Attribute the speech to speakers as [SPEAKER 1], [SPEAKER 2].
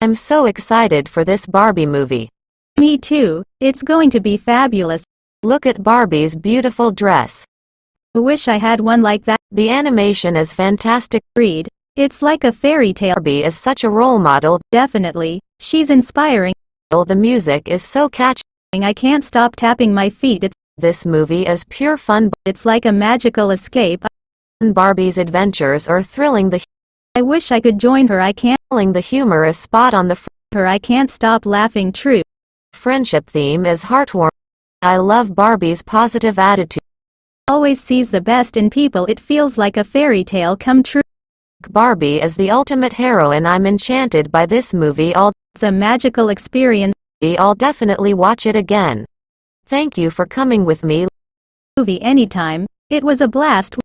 [SPEAKER 1] I'm so excited for this Barbie movie.
[SPEAKER 2] Me too, it's going to be fabulous.
[SPEAKER 1] Look at Barbie's beautiful dress.
[SPEAKER 2] I wish I had one like that.
[SPEAKER 1] The animation is fantastic.
[SPEAKER 2] Read. It's like a fairy tale.
[SPEAKER 1] Barbie is such a role model.
[SPEAKER 2] Definitely. She's inspiring.
[SPEAKER 1] The music is so catchy.
[SPEAKER 2] I can't stop tapping my feet.
[SPEAKER 1] This movie is pure fun.
[SPEAKER 2] It's like a magical escape.
[SPEAKER 1] Barbie's adventures are thrilling.
[SPEAKER 2] I wish I could join her. I can't.
[SPEAKER 1] The humor is spot on.
[SPEAKER 2] I can't stop laughing. True.
[SPEAKER 1] Friendship theme is heartwarming. I love Barbie's positive attitude.
[SPEAKER 2] Always sees the best in people. It feels like a fairy tale come true.
[SPEAKER 1] Barbie is the ultimate heroine. I'm enchanted by this movie.
[SPEAKER 2] It's a magical experience.
[SPEAKER 1] I'll definitely watch it again. Thank you for coming with me.
[SPEAKER 2] Movie anytime. It was a blast.